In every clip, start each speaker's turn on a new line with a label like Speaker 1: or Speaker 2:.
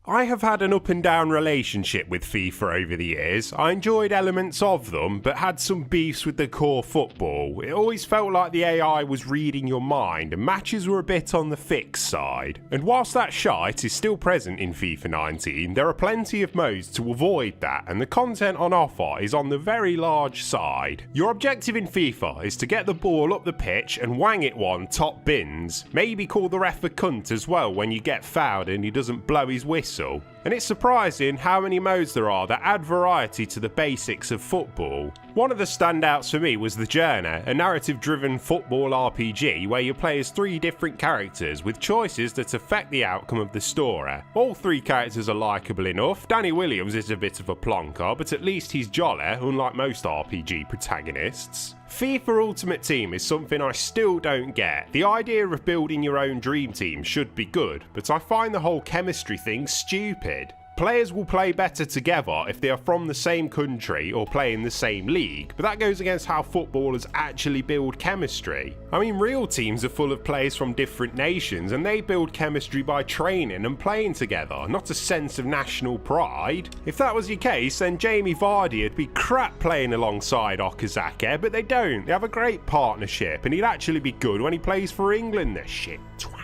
Speaker 1: I have had an up and down relationship with FIFA over the years. I enjoyed elements of them, but had some beefs with the core football. It always felt like the AI was reading your mind, and matches were a bit on the fixed side. And whilst that shite is still present in FIFA 19, there are plenty of modes to avoid that, and the content on offer is on the very large side. Your objective in FIFA is to get the ball up the pitch and wang it one top bins. Maybe call the ref a cunt as well when you get fouled and he doesn't blow his whistle. And it's surprising how many modes there are that add variety to the basics of football. One of the standouts for me was The Journey, a narrative-driven football RPG where you play as 3 different characters with choices that affect the outcome of the story. All 3 characters are likeable enough. Danny Williams is a bit of a plonker, but at least he's jolly, unlike most RPG protagonists. FIFA Ultimate Team is something I still don't get. The idea of building your own dream team should be good, but I find the whole chemistry thing stupid. Players will play better together if they are from the same country or play in the same league, but that goes against how footballers actually build chemistry. I mean, real teams are full of players from different nations and they build chemistry by training and playing together, not a sense of national pride. If that was your case, then Jamie Vardy would be crap playing alongside Okazaki, but they don't. They have a great partnership and he'd actually be good when he plays for England, this shit twat.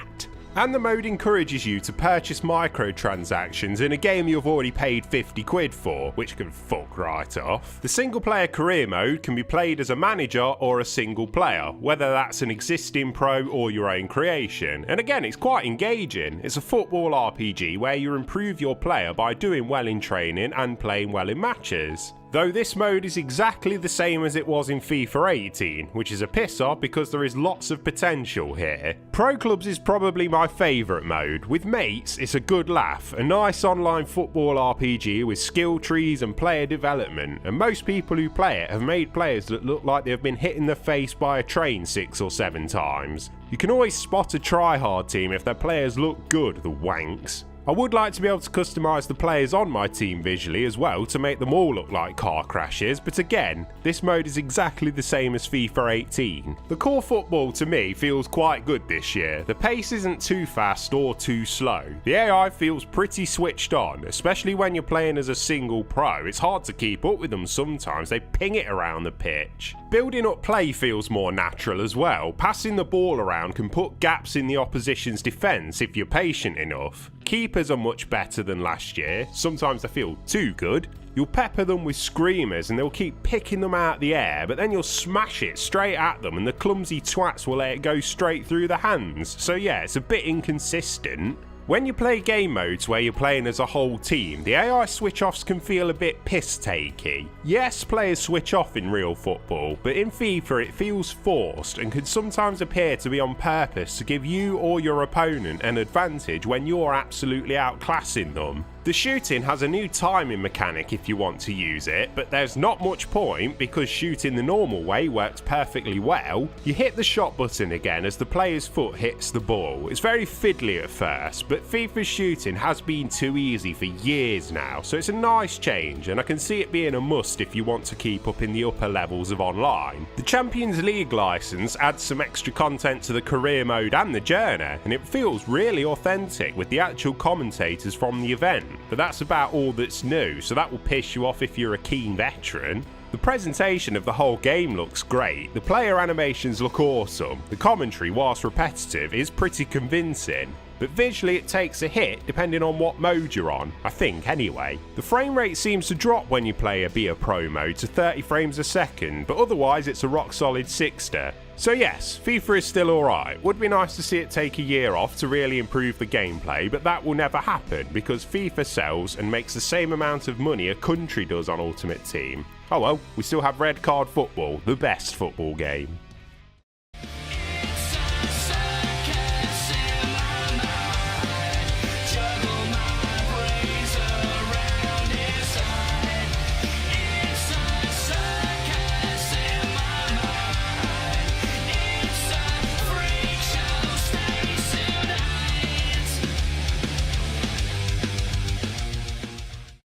Speaker 1: And the mode encourages you to purchase microtransactions in a game you've already paid 50 quid for, which can fuck right off. The single player career mode can be played as a manager or a single player, whether that's an existing pro or your own creation. And again, it's quite engaging. It's a football RPG where you improve your player by doing well in training and playing well in matches. Though this mode is exactly the same as it was in FIFA 18, which is a pisser because there is lots of potential here. Pro Clubs is probably my favourite mode. With mates, it's a good laugh, a nice online football RPG with skill trees and player development, and most people who play it have made players that look like they have been hit in the face by a train 6 or 7 times. You can always spot a try-hard team if their players look good, the wanks. I would like to be able to customise the players on my team visually as well to make them all look like car crashes, but again, this mode is exactly the same as FIFA 18. The core football to me feels quite good this year. The pace isn't too fast or too slow. The AI feels pretty switched on, especially when you're playing as a single pro. It's hard to keep up with them sometimes, they ping it around the pitch. Building up play feels more natural as well. Passing the ball around can put gaps in the opposition's defence if you're patient enough. Keepers are much better than last year, sometimes they feel too good. You'll pepper them with screamers and they'll keep picking them out of the air, but then you'll smash it straight at them and the clumsy twats will let it go straight through the hands. So yeah, it's a bit inconsistent. When you play game modes where you're playing as a whole team, the AI switch-offs can feel a bit piss-takey. Yes, players switch off in real football, but in FIFA it feels forced and can sometimes appear to be on purpose to give you or your opponent an advantage when you're absolutely outclassing them. The shooting has a new timing mechanic if you want to use it, but there's not much point because shooting the normal way works perfectly well. You hit the shot button again as the player's foot hits the ball. It's very fiddly at first, but FIFA's shooting has been too easy for years now, so it's a nice change and I can see it being a must if you want to keep up in the upper levels of online. The Champions League license adds some extra content to the career mode and the journey, and it feels really authentic with the actual commentators from the event. But that's about all that's new, so that will piss you off if you're a keen veteran. The presentation of the whole game looks great, the player animations look awesome, the commentary, whilst repetitive, is pretty convincing. But visually it takes a hit depending on what mode you're on, I think anyway. The frame rate seems to drop when you play a Be a Pro mode to 30 frames a second, but otherwise it's a rock solid 60. So yes, FIFA is still alright. Would be nice to see it take a year off to really improve the gameplay, but that will never happen because FIFA sells and makes the same amount of money a country does on Ultimate Team. Oh well, we still have Red Card Football, the best football game.